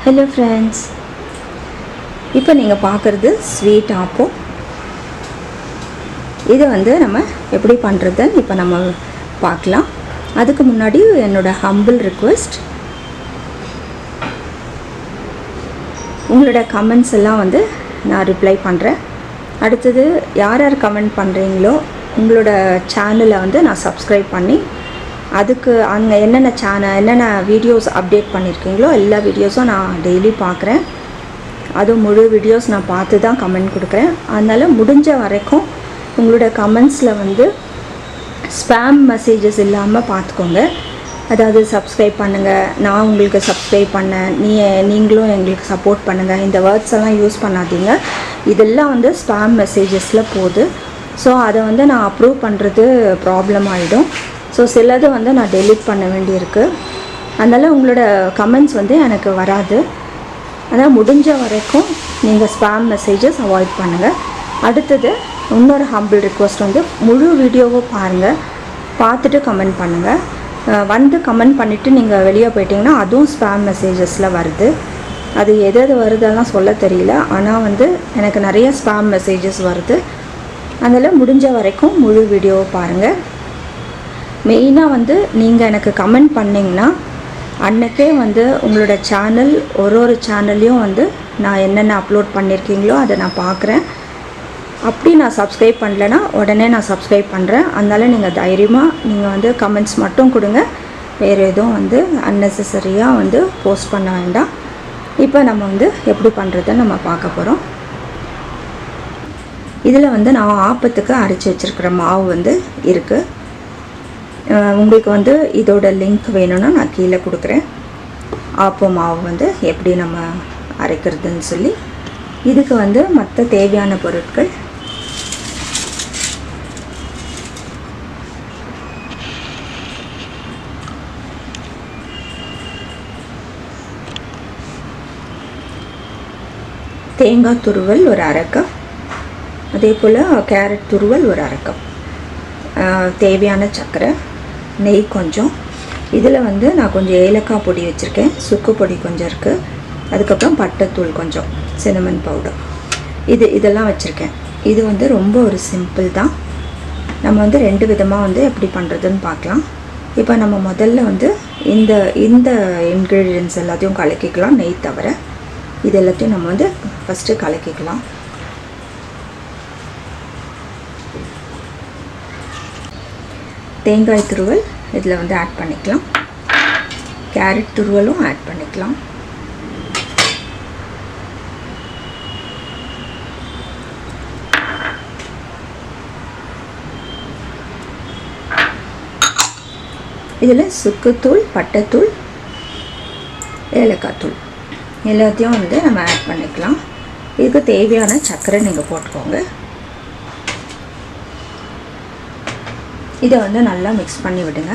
Hello friends, இப்போ நீங்கள் பார்க்குறது ஸ்வீட் ஆப்போ. இதை நம்ம எப்படி பண்ணுறதுன்னு இப்போ நம்ம பார்க்கலாம். அதுக்கு முன்னாடி என்னோட ஹம்பிள் ரிக்வெஸ்ட், உங்களோட கமெண்ட்ஸ் எல்லாம் நான் ரிப்ளை பண்ணுறேன். அடுத்தது யார் யார் கமெண்ட் பண்ணுறீங்களோ உங்களோட சேனலை நான் சப்ஸ்கிரைப் பண்ணி அதுக்கு அங்கே என்னென்ன வீடியோஸ் அப்டேட் பண்ணியிருக்கீங்களோ எல்லா வீடியோஸும் நான் டெய்லி பார்க்குறேன். அதுவும் முழு வீடியோஸ் நான் பார்த்து தான் கமெண்ட் கொடுக்குறேன். அதனால் முடிஞ்ச வரைக்கும் உங்களோட கமெண்ட்ஸில் ஸ்பேம் மெசேஜஸ் இல்லாமல் பார்த்துக்கோங்க. அதாவது சப்ஸ்கிரைப் பண்ணுங்கள், நான் உங்களுக்கு சப்ஸ்கிரைப் பண்ணேன், நீங்களும் எங்களுக்கு சப்போர்ட் பண்ணுங்கள், இந்த வேர்ட்ஸ் எல்லாம் யூஸ் பண்ணாதீங்க. இதெல்லாம் ஸ்பேம் மெசேஜஸில் போகுது. ஸோ அதை நான் அப்ரூவ் பண்ணுறது ப்ராப்ளம் ஆகிடும். ஸோ சிலது நான் டெலீட் பண்ண வேண்டியிருக்கு. அதனால் உங்களோட கமெண்ட்ஸ் எனக்கு வராது. அதனால் முடிஞ்ச வரைக்கும் நீங்கள் ஸ்பேம் மெசேஜஸ் அவாய்ட் பண்ணுங்கள். அடுத்தது இன்னொரு ஹம்பிள் ரிக்வெஸ்ட், முழு வீடியோவை பாருங்கள், பார்த்துட்டு கமெண்ட் பண்ணுங்கள். கமெண்ட் பண்ணிவிட்டு நீங்கள் வெளியே போயிட்டீங்கன்னா அதுவும் ஸ்பேம் மெசேஜஸில் வருது. அது எது வருதெல்லாம் சொல்ல தெரியல. ஆனால் எனக்கு நிறைய ஸ்பேம் மெசேஜஸ் வருது. அதனால் முடிஞ்ச வரைக்கும் முழு வீடியோவை பாருங்கள். மெயினாக நீங்கள் எனக்கு கமெண்ட் பண்ணிங்கன்னா அன்றைக்கே உங்களோட சேனல் ஒரு சேனல்லையும் நான் என்னென்ன அப்லோட் பண்ணியிருக்கீங்களோ அதை நான் பார்க்குறேன். அப்படி நான் சப்ஸ்கிரைப் பண்ணலைன்னா உடனே நான் சப்ஸ்கிரைப் பண்ணுறேன். அதனால் நீங்கள் தைரியமாக நீங்கள் கமெண்ட்ஸ் மட்டும் கொடுங்க. வேறு எதுவும் அன்னெசரியாக போஸ்ட் பண்ண வேண்டாம். இப்போ நம்ம எப்படி பண்ணுறதுன்னு நம்ம பார்க்க போகிறோம். இதில் நான் ஆப்பத்துக்கு அரைச்சி வச்சுருக்கிற மாவு இருக்குது. உங்களுக்கு இதோட லிங்க் வேணும்னா நான் கீழே கொடுக்குறேன். ஆப்போ மாவு எப்படி நம்ம அரைக்கிறதுன்னு சொல்லி. இதுக்கு மற்ற தேவையான பொருட்கள், தேங்காய் துருவல் ஒரு அரை கப், அதே போல் கேரட் துருவல் ஒரு அரை கப், தேவையான சர்க்கரை, நெய் கொஞ்சம். இதில் நான் கொஞ்சம் ஏலக்காய் பொடி வச்சுருக்கேன், சுக்கு பொடி கொஞ்சம் இருக்குது, அதுக்கப்புறம் பட்டைத்தூள் கொஞ்சம், சினமன் பவுடர், இதெல்லாம் வச்சுருக்கேன். இது ரொம்ப ஒரு சிம்பிள் தான். நம்ம ரெண்டு விதமாக எப்படி பண்ணுறதுன்னு பார்க்கலாம். இப்போ நம்ம முதல்ல இந்த இன்க்ரீடியன்ட்ஸ் எல்லாத்தையும் கலக்கிக்கலாம். நெய் தவிர இது எல்லாத்தையும் நம்ம ஃபஸ்ட்டு கலக்கிக்கலாம். தேங்காய் துருவல் இதில் ஆட் பண்ணிக்கலாம். கேரட் துருவலும் ஆட் பண்ணிக்கலாம். இதில் சுக்குத்தூள், பட்டைத்தூள், ஏலக்காய் தூள் எல்லாத்தையும் நம்ம ஆட் பண்ணிக்கலாம். இதுக்கு தேவையான சர்க்கரை நீங்கள் போட்டுக்கோங்க. இதை நல்லா மிக்ஸ் பண்ணி விடுங்க.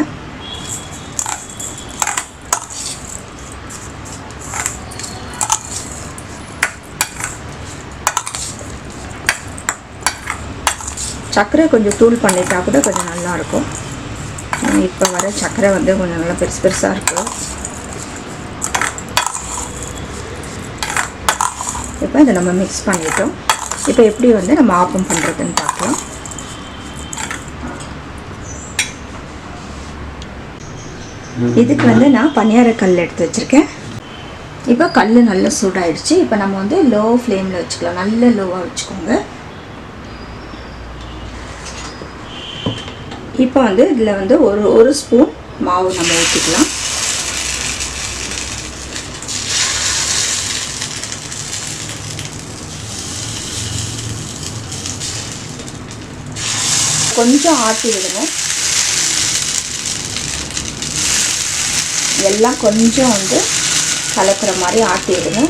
சர்க்கரை கொஞ்சம் தூள் பண்ணிட்டா கூட கொஞ்சம் நல்லாயிருக்கும். இப்போ வர சர்க்கரை கொஞ்சம் நல்லா பெருசாக இருக்குது. இப்போ இதை நம்ம மிக்ஸ் பண்ணிட்டோம். இப்போ எப்படி நம்ம ஆப்பம் பண்ணுறதுன்னு பார்க்கலாம். இதுக்கு நான் பனியார கல் எடுத்து வச்சுருக்கேன். இப்போ கல் நல்லா சூடாயிடுச்சு. இப்போ நம்ம லோ ஃப்ளேமில் வச்சுக்கலாம். நல்ல லோவாக வச்சுக்கோங்க. இப்போ இதில் ஒரு ஸ்பூன் மாவு நம்ம ஊற்றிக்கலாம். கொஞ்சம் ஆட்டி விடணும். எல்லாம் கொஞ்சம் கலக்கிற மாதிரி ஆட்டிடுங்க.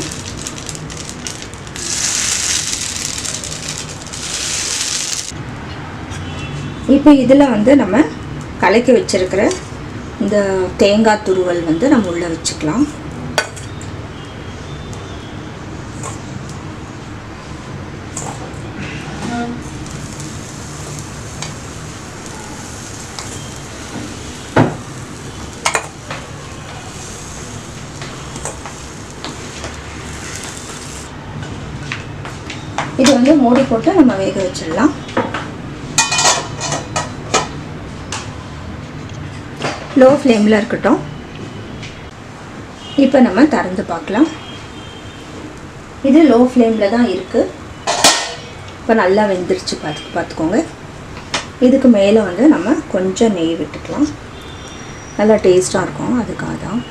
இப்போ இதில் நம்ம கலக்கி வச்சிருக்கிற இந்த தேங்காய் துருவல் நம்ம உள்ளே வச்சுக்கலாம். இது வந்து மூடி போட்டு நம்ம வேக வச்சிடலாம். லோ ஃப்ளேமில் இருக்கட்டும். இப்போ நம்ம திறந்து பார்க்கலாம். இது லோ ஃப்ளேமில் தான் இருக்குது. இப்போ நல்லா வெந்துருச்சு பார்த்துக்கோங்க. இதுக்கு மேலே வந்து நம்ம கொஞ்சம் நெய் விட்டுக்கலாம். நல்லா டேஸ்ட்டாக இருக்கும், அதுக்காக தான்.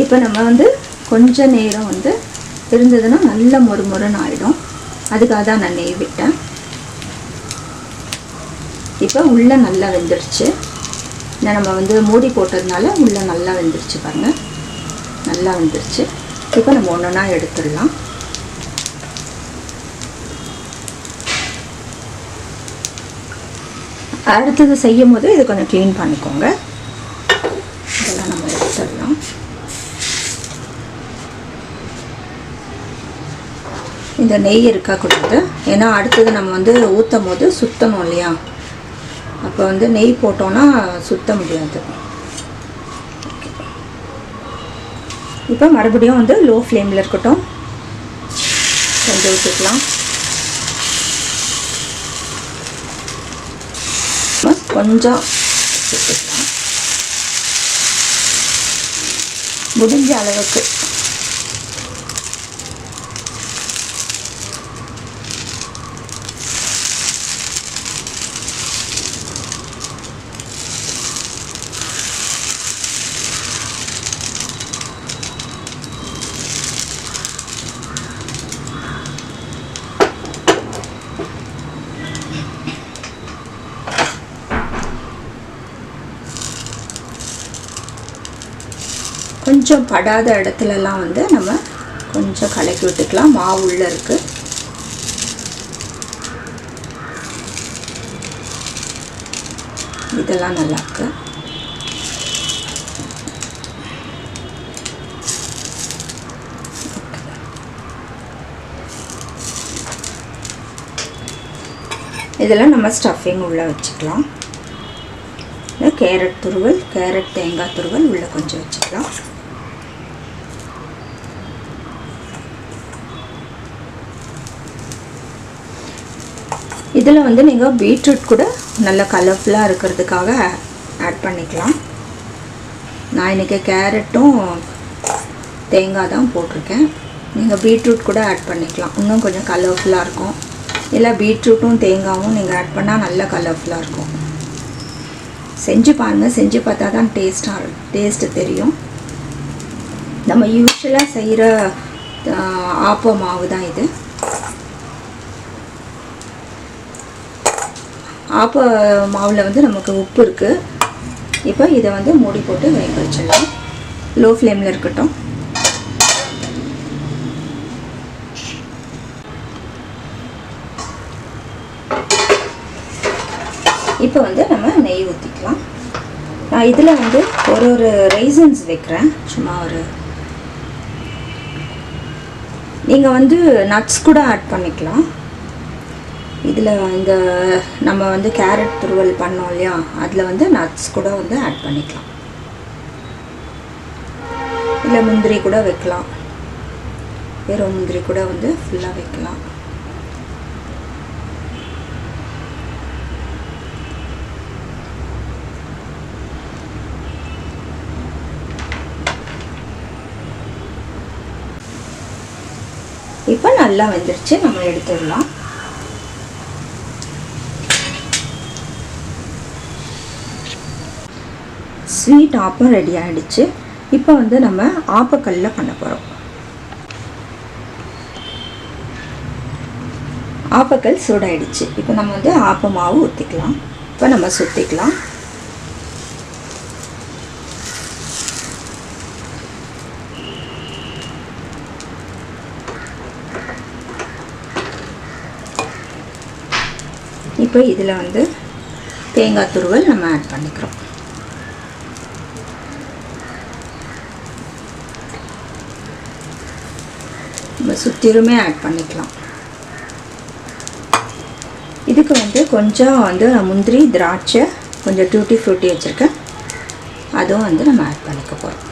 இப்போ நம்ம வந்து கொஞ்சம் நேரம் வந்து இருந்ததுன்னா நல்ல மொறுமொறுன்னு ஆகிடும். அதுக்காக தான் நான் நெய் விட்டேன். இப்போ உள்ளே நல்லா வெந்துடுச்சு. நம்ம வந்து மூடி போட்டதுனால உள்ளே நல்லா வெந்துடுச்சு பாருங்கள். நல்லா வெந்துடுச்சு. இப்போ நம்ம ஒன்றா எடுத்துடலாம். அடுத்தது செய்யும் போது இது கொஞ்சம் க்ளீன் பண்ணிக்கோங்க. இதெல்லாம் நம்ம எடுத்துடலாம். இந்த நெய் இருக்கக்கூடாது. ஏன்னா அடுத்தது நம்ம வந்து ஊற்றும் போது சுற்றணும் இல்லையா? அப்போ வந்து நெய் போட்டோன்னா சுற்ற முடியாது. இப்போ மறுபடியும் வந்து லோ ஃப்ளேமில் இருக்கட்டும். கொஞ்சம் ஊற்றிக்கலாம். கொஞ்சம் ஊற்றிக்கலாம். முடிஞ்ச அளவுக்கு. கொஞ்சம் படாத இடத்துலலாம் வந்து நம்ம கொஞ்சம் கலக்கி விட்டுக்கலாம். மாவு உள்ளே இருக்குது. இதெல்லாம் நல்லா இருக்கு. இதெல்லாம் நம்ம ஸ்டஃபிங் உள்ளே வச்சுக்கலாம். கேரட் துருவல், கேரட் தேங்காய் துருவல் உள்ளே கொஞ்சம் வச்சுக்கலாம். இதில் வந்து நீங்கள் பீட்ரூட் கூட நல்ல கலர்ஃபுல்லாக இருக்கிறதுக்காக ஆட் பண்ணிக்கலாம். நான் இன்றைக்கி கேரட்டும் தேங்காய் தான் போட்டிருக்கேன். நீங்கள் பீட்ரூட் கூட ஆட் பண்ணிக்கலாம், இன்னும் கொஞ்சம் கலர்ஃபுல்லாக இருக்கும். இல்லை பீட்ரூட்டும் தேங்காயும் நீங்கள் ஆட் பண்ணால் நல்ல கலர்ஃபுல்லாக இருக்கும். செஞ்சு பாருங்கள். செஞ்சு பார்த்தா தான் டேஸ்ட்டு தெரியும். நம்ம யூஸ்வலாக செய்கிற ஆப்ப மாவு தான் இது. ஆப்ப மாவில் வந்து நமக்கு உப்பு இருக்குது. இப்போ இதை வந்து மூடி போட்டு வேக வச்சிடலாம். லோ ஃப்ளேமில் இருக்கட்டும். இப்போ வந்து நம்ம நெய் ஊற்றிக்கலாம். நான் இதில் வந்து ஒரு ரைசன்ஸ் வைக்கிறேன். சும்மா நீங்கள் வந்து நட்ஸ் கூட ஆட் பண்ணிக்கலாம். இதில் இந்த நம்ம வந்து கேரட் துருவல் பண்ணோம் இல்லையா, அதில் வந்து நட்ஸ் கூட வந்து ஆட் பண்ணிக்கலாம். இல்லை முந்திரி கூட வைக்கலாம். வெறும் முந்திரி கூட வந்து ஃபுல்லாக வைக்கலாம். இப்போ நல்லா வெந்துருச்சு. நம்ம எடுத்துடலாம். ஸ்வீட் ஆப்பம் ரெடி ஆகிடுச்சு. இப்போ வந்து நம்ம ஆப்பக்கல்ல பண்ண போகிறோம். ஆப்பக்கல் சூடாயிடுச்சு. இப்போ நம்ம வந்து ஆப்ப மாவு ஊற்றிக்கலாம். இப்போ நம்ம சுற்றிக்கலாம். இப்போ இதில் வந்து தேங்காய் துருவல் நம்ம ஆட் பண்ணிக்கிறோம். நம்ம சுற்றிலுமே ஆட் பண்ணிக்கலாம். இதுக்கு வந்து கொஞ்சம் வந்து முந்திரி திராட்சை கொஞ்சம் டூட்டி ஃப்ரூட்டி வச்சுருக்கேன், அதுவும் வந்து நம்ம ஆட் பண்ணிக்க போகிறோம்.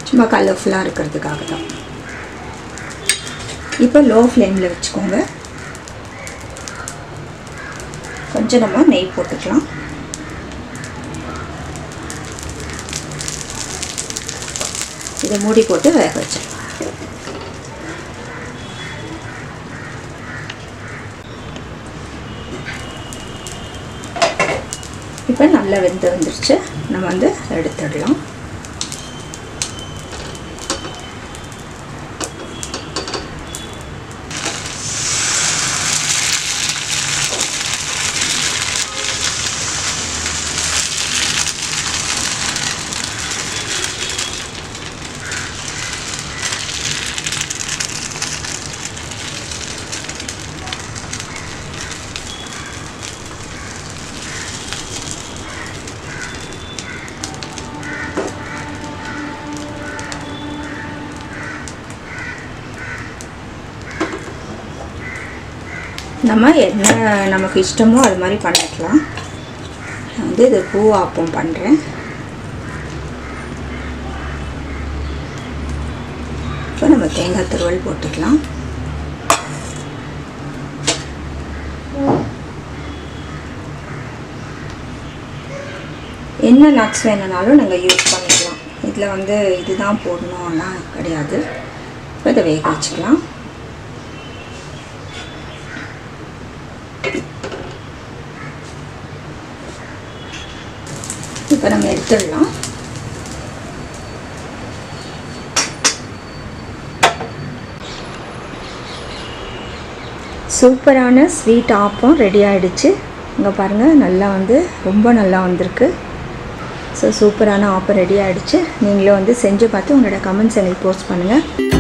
சும்மா கலர்ஃபுல்லாக இருக்கிறதுக்காக தான். இப்போ லோ ஃப்ளேமில் வச்சுக்கோங்க. கொஞ்சம் நம்ம நெய் போட்டுக்கலாம். இதை மூடி போட்டு வேக வச்சிடலாம். இப்போ நல்லா வெந்து வந்துருச்சு, நம்ம வந்து எடுத்துடலாம். நம்ம என்ன நமக்கு இஷ்டமோ அது மாதிரி பண்ணிக்கலாம். நான் வந்து இது பூ ஆப்பம் பண்ணுறேன். இப்போ நம்ம தேங்காய் துருவல் போட்டுக்கலாம். என்ன நட்ஸ் வேணுனாலும் நாங்கள் யூஸ் பண்ணிக்கலாம். இதில் வந்து இதுதான் போடணும்னா கிடையாது. இப்போ இதை வேக வச்சுக்கலாம். இப்போ நம்ம எடுத்துடலாம். சூப்பரான ஸ்வீட் ஆப்பம் ரெடி ஆகிடுச்சு. இங்கே பாருங்கள், நல்லா வந்து ரொம்ப நல்லா வந்திருக்கு. ஸோ சூப்பரான ஆப்பம் ரெடி ஆகிடுச்சு. நீங்களும் வந்து செஞ்சு பார்த்து உங்களோட கமெண்ட்ஸ் எனக்கு போஸ்ட் பண்ணுங்கள்.